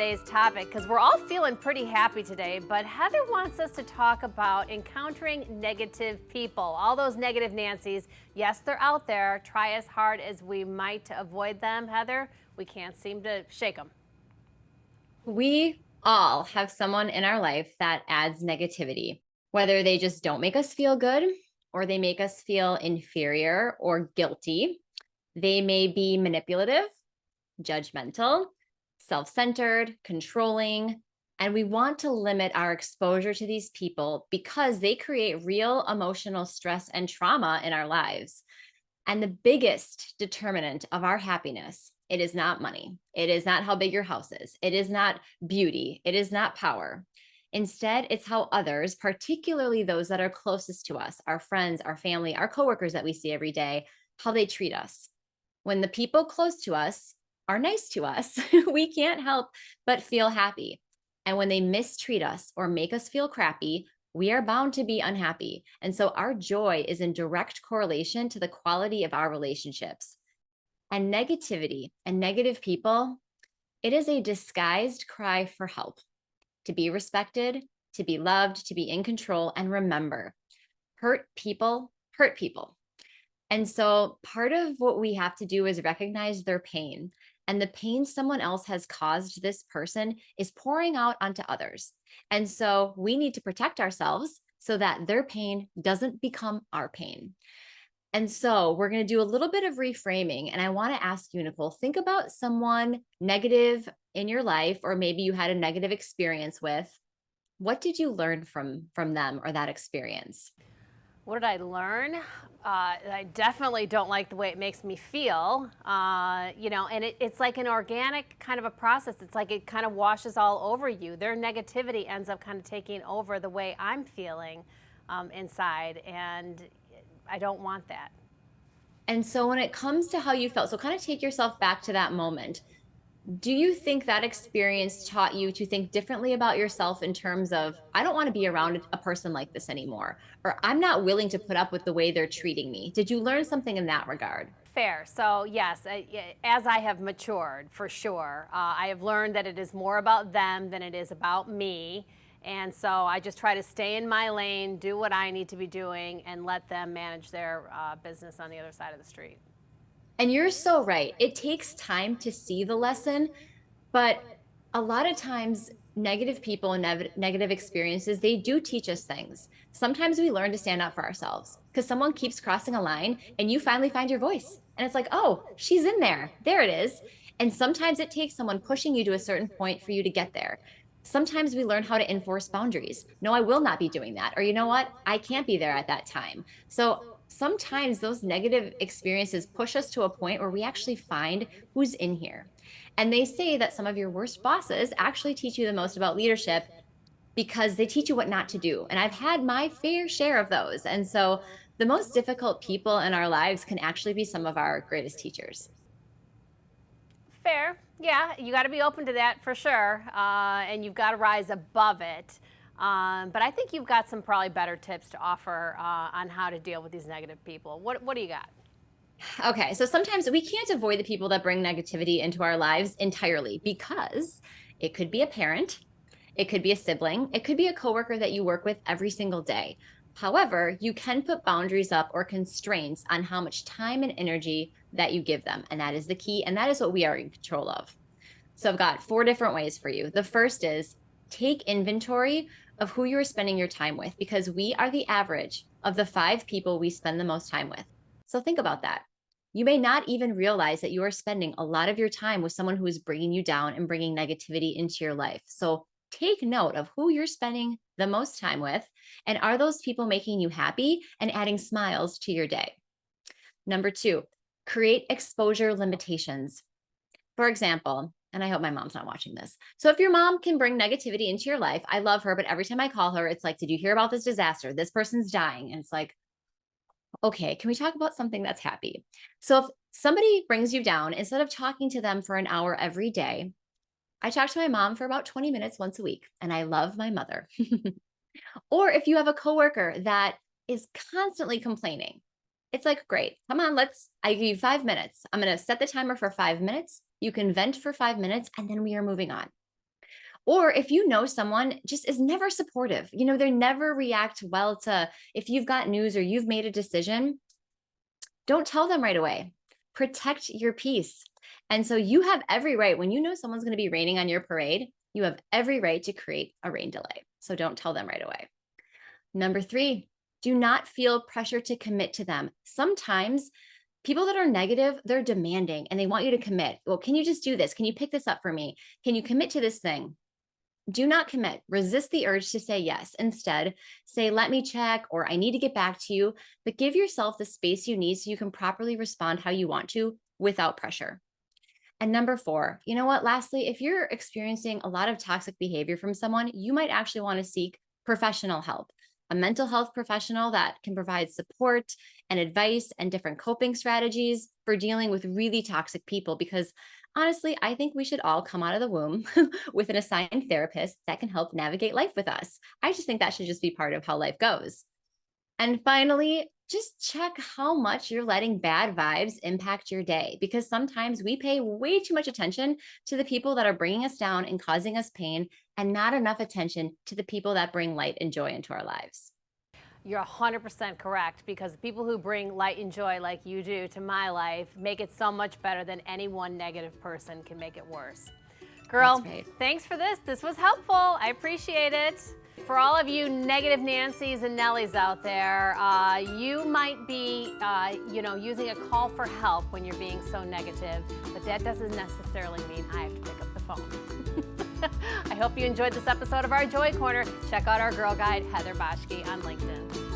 Today's topic because we're all feeling pretty happy today, but Heather wants us to talk about encountering negative people, all those negative Nancys. Yes, they're out there. Try as hard as we might to avoid them, Heather. We can't seem to shake them. We all have someone in our life that adds negativity, whether they just don't make us feel good or they make us feel inferior or guilty. They may be manipulative, judgmental, self-centered, controlling, and we want to limit our exposure to these people because they create real emotional stress and trauma in our lives. And the biggest determinant of our happiness, it is not money. It is not how big your house is. It is not beauty. It is not power. Instead, it's how others, particularly those that are closest to us, our friends, our family, our coworkers that we see every day, how they treat us. When the people close to us are nice to us, we can't help but feel happy. And when they mistreat us or make us feel crappy, we are bound to be unhappy. And so our joy is in direct correlation to the quality of our relationships. And negativity and negative people, it is a disguised cry for help, to be respected, to be loved, to be in control. And remember, hurt people hurt people. And so part of what we have to do is recognize their pain. And the pain someone else has caused this person is pouring out onto others. And so we need to protect ourselves so that their pain doesn't become our pain. And so we're going to do a little bit of reframing. And I want to ask you, Nicole, think about someone negative in your life, or maybe you had a negative experience with. What did you learn from them or that experience? What did I learn? I definitely don't like the way it makes me feel, and it's like an organic kind of a process. It's like it kind of washes all over you. Their negativity ends up kind of taking over the way I'm feeling inside, and I don't want that. And so when it comes to how you felt, so kind of take yourself back to that moment. Do you think that experience taught you to think differently about yourself in terms of, I don't want to be around a person like this anymore, or I'm not willing to put up with the way they're treating me? Did you learn something in that regard? Fair. So, yes, as I have matured, for sure, I have learned that it is more about them than it is about me. And so I just try to stay in my lane, do what I need to be doing, and let them manage their business on the other side of the street. And you're so right. It takes time to see the lesson, but a lot of times negative people and negative experiences, they do teach us things. Sometimes we learn to stand up for ourselves because someone keeps crossing a line and you finally find your voice. And it's like, oh, she's in there. There it is. And sometimes it takes someone pushing you to a certain point for you to get there. Sometimes we learn how to enforce boundaries. No, I will not be doing that. Or you know what? I can't be there at that time. So sometimes those negative experiences push us to a point where we actually find who's in here. And they say that some of your worst bosses actually teach you the most about leadership because they teach you what not to do. And I've had my fair share of those. And so the most difficult people in our lives can actually be some of our greatest teachers. Fair. Yeah, you got to be open to that for sure. And you've got to rise above it. But I think you've got some probably better tips to offer on how to deal with these negative people. What do you got? Okay, so sometimes we can't avoid the people that bring negativity into our lives entirely because it could be a parent, it could be a sibling, it could be a coworker that you work with every single day. However, you can put boundaries up or constraints on how much time and energy that you give them. And that is the key. And that is what we are in control of. So I've got 4 different ways for you. The first is take inventory of who you're spending your time with because we are the average of the 5 people we spend the most time with. So think about that. You may not even realize that you are spending a lot of your time with someone who is bringing you down and bringing negativity into your life. So take note of who you're spending the most time with, and are those people making you happy and adding smiles to your day? Number 2, create exposure limitations. For example, and I hope my mom's not watching this. So if your mom can bring negativity into your life, I love her, but every time I call her, it's like, did you hear about this disaster? This person's dying. And it's like, okay, can we talk about something that's happy? So if somebody brings you down, instead of talking to them for an hour every day, I talk to my mom for about 20 minutes once a week, and I love my mother. Or if you have a coworker that is constantly complaining, it's like, great, come on, I give you 5 minutes. I'm going to set the timer for 5 minutes. You can vent for 5 minutes, and then we are moving on. Or if you know someone just is never supportive, they never react well to if you've got news or you've made a decision, don't tell them right away. Protect your peace. And so you have every right when you know someone's going to be raining on your parade, you have every right to create a rain delay. So don't tell them right away. Number 3, do not feel pressure to commit to them. Sometimes people that are negative, they're demanding and they want you to commit. Well, can you just do this? Can you pick this up for me? Can you commit to this thing? Do not commit. Resist the urge to say yes. Instead, say, let me check, or I need to get back to you, but give yourself the space you need so you can properly respond how you want to without pressure. And number 4, you know what? Lastly, if you're experiencing a lot of toxic behavior from someone, you might actually want to seek professional help, a mental health professional that can provide support and advice and different coping strategies for dealing with really toxic people. Because honestly, I think we should all come out of the womb with an assigned therapist that can help navigate life with us. I just think that should just be part of how life goes. And finally, just check how much you're letting bad vibes impact your day, because sometimes we pay way too much attention to the people that are bringing us down and causing us pain, and not enough attention to the people that bring light and joy into our lives. You're 100% correct, because people who bring light and joy like you do to my life make it so much better than any one negative person can make it worse. Girl, That's right. thanks for this. This was helpful. I appreciate it. For all of you negative Nancys and Nellies out there, you might be, using a call for help when you're being so negative, but that doesn't necessarily mean I have to pick up the phone. I hope you enjoyed this episode of our Joy Corner. Check out our girl guide, Heather Boschke, on LinkedIn.